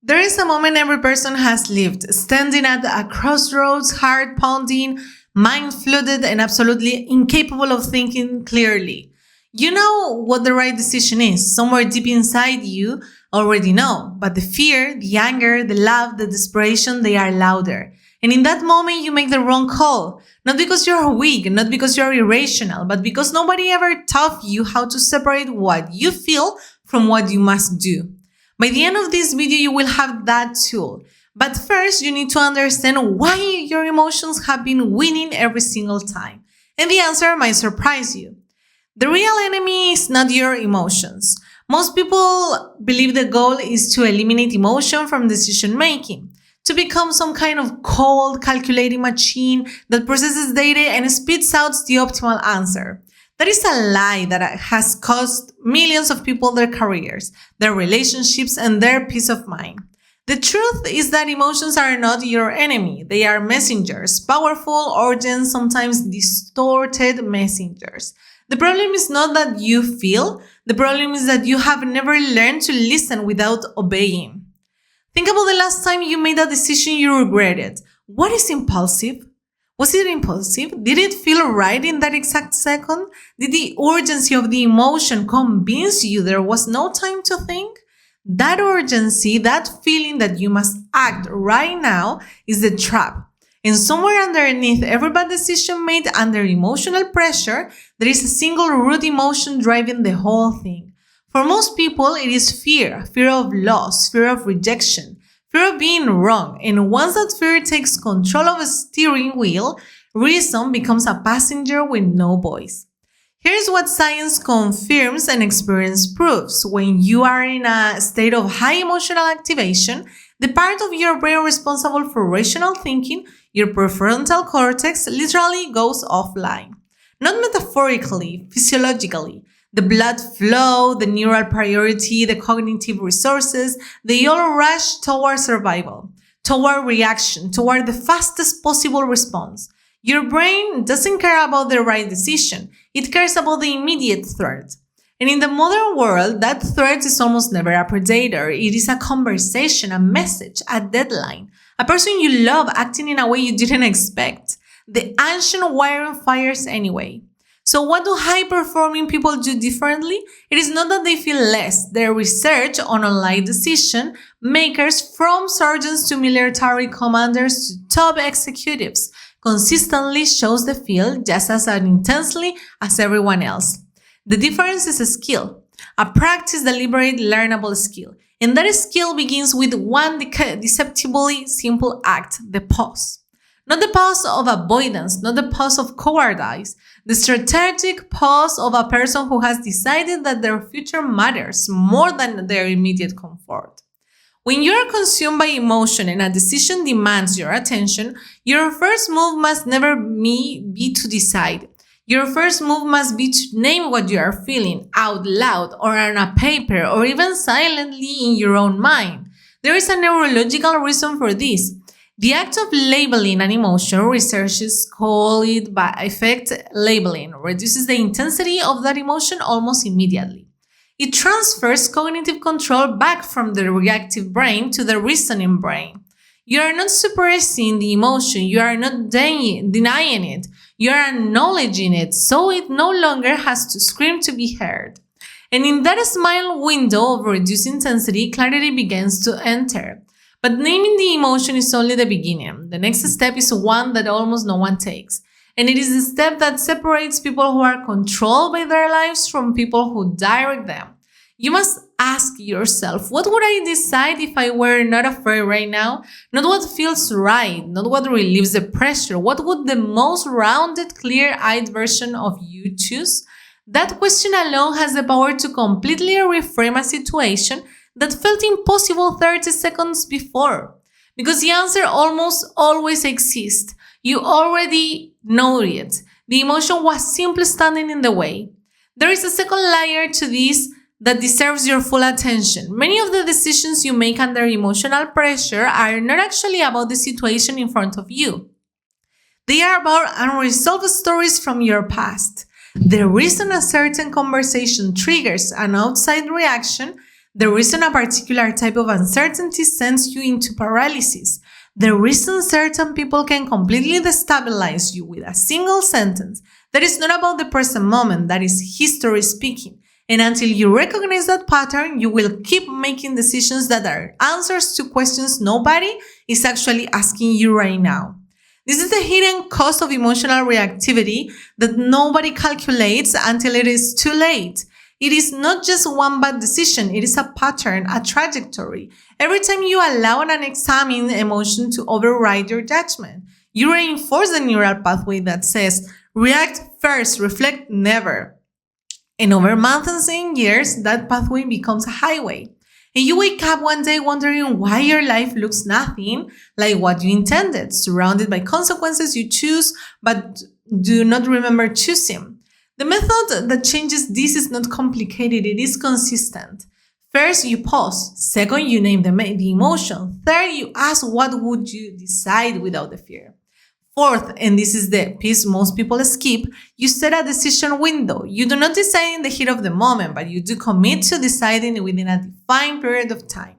There is a moment every person has lived, standing at a crossroads, heart pounding, mind flooded, and absolutely incapable of thinking clearly. You know what the right decision is. Somewhere deep inside you already know. But the fear, the anger, the love, the desperation, they are louder. And in that moment, you make the wrong call. Not because you're weak, not because you're irrational, but because nobody ever taught you how to separate what you feel from what you must do. By the end of this video, you will have that tool. But first, you need to understand why your emotions have been winning every single time. And the answer might surprise you. The real enemy is not your emotions. Most people believe the goal is to eliminate emotion from decision making, to become some kind of cold, calculating machine that processes data and spits out the optimal answer. That is a lie that has cost millions of people their careers, their relationships, and their peace of mind. The truth is that emotions are not your enemy. They are messengers, powerful, urgent, sometimes distorted messengers. The problem is not that you feel. The problem is that you have never learned to listen without obeying. Think about the last time you made a decision you regretted. What is impulsive? Was it impulsive? Did it feel right in that exact second? Did the urgency of the emotion convince you there was no time to think? That urgency, that feeling that you must act right now is the trap. And somewhere underneath every bad decision made under emotional pressure, there is a single root emotion driving the whole thing. For most people, it is fear of loss, fear of rejection, fear of being wrong. And once that fear takes control of a steering wheel, reason becomes a passenger with no voice. Here's what science confirms and experience proves. When you are in a state of high emotional activation, the part of your brain responsible for rational thinking, your prefrontal cortex, literally goes offline. Not metaphorically, physiologically. The blood flow, the neural priority, the cognitive resources, they all rush toward survival, toward reaction, toward the fastest possible response. Your brain doesn't care about the right decision. It cares about the immediate threat. And in the modern world, that threat is almost never a predator. It is a conversation, a message, a deadline, a person you love acting in a way you didn't expect. The ancient wiring fires anyway. So what do high-performing people do differently? It is not that they feel less. Their research on online decision makers, from surgeons to military commanders to top executives, consistently shows they feel just as intensely as everyone else. The difference is a skill, a practice, deliberate, learnable skill. And that skill begins with one deceptively simple act, the pause. Not the pause of avoidance, not the pause of cowardice, the strategic pause of a person who has decided that their future matters more than their immediate comfort. When you are consumed by emotion and a decision demands your attention, your first move must never be to decide. Your first move must be to name what you are feeling out loud or on a paper or even silently in your own mind. There is a neurological reason for this. The act of labeling an emotion, researchers call it by effect labeling, reduces the intensity of that emotion almost immediately. It transfers cognitive control back from the reactive brain to the reasoning brain. You are not suppressing the emotion, you are not denying it, you are acknowledging it, so it no longer has to scream to be heard. And in that small window of reduced intensity, clarity begins to enter. But naming the emotion is only the beginning. The next step is one that almost no one takes. And it is the step that separates people who are controlled by their lives from people who direct them. You must ask yourself, what would I decide if I were not afraid right now? Not what feels right, not what relieves the pressure. What would the most rounded, clear-eyed version of you choose? That question alone has the power to completely reframe a situation that felt impossible 30 seconds before. Because the answer almost always exists. You already know it. The emotion was simply standing in the way. There is a second layer to this that deserves your full attention. Many of the decisions you make under emotional pressure are not actually about the situation in front of you. They are about unresolved stories from your past. The reason a certain conversation triggers an outside reaction, The reason a particular type of uncertainty sends you into paralysis. The reason certain people can completely destabilize you with a single sentence. That is not about the present moment, that is history speaking. And until you recognize that pattern, you will keep making decisions that are answers to questions nobody is actually asking you right now. This is the hidden cost of emotional reactivity that nobody calculates until it is too late. It is not just one bad decision, it is a pattern, a trajectory. Every time you allow an unexamined emotion to override your judgment, you reinforce the neural pathway that says, react first, reflect never. And over months and years, that pathway becomes a highway. And you wake up one day wondering why your life looks nothing like what you intended, surrounded by consequences you choose but do not remember choosing. The method that changes this is not complicated, it is consistent. First, you pause. Second, you name the emotion. Third, you ask what would you decide without the fear. Fourth, and this is the piece most people skip, you set a decision window. You do not decide in the heat of the moment, but you do commit to deciding within a defined period of time.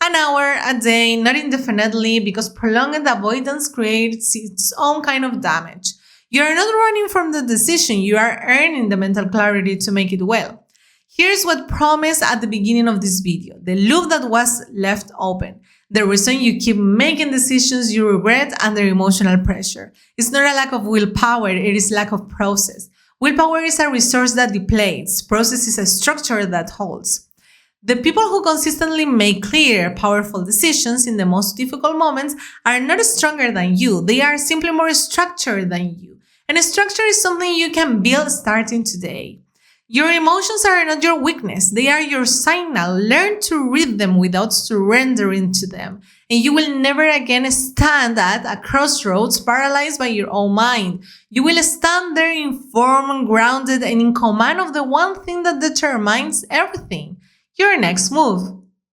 An hour, a day, not indefinitely, because prolonged avoidance creates its own kind of damage. You are not running from the decision, you are earning the mental clarity to make it well. Here's what promised at the beginning of this video, the loop that was left open. The reason you keep making decisions you regret under emotional pressure. It's not a lack of willpower, it is lack of process. Willpower is a resource that depletes. Process is a structure that holds. The people who consistently make clear, powerful decisions in the most difficult moments are not stronger than you. They are simply more structured than you. And structure is something you can build starting today. Your emotions are not your weakness. They are your signal. Learn to read them without surrendering to them. And you will never again stand at a crossroads paralyzed by your own mind. You will stand there informed, grounded, and in command of the one thing that determines everything, your next move.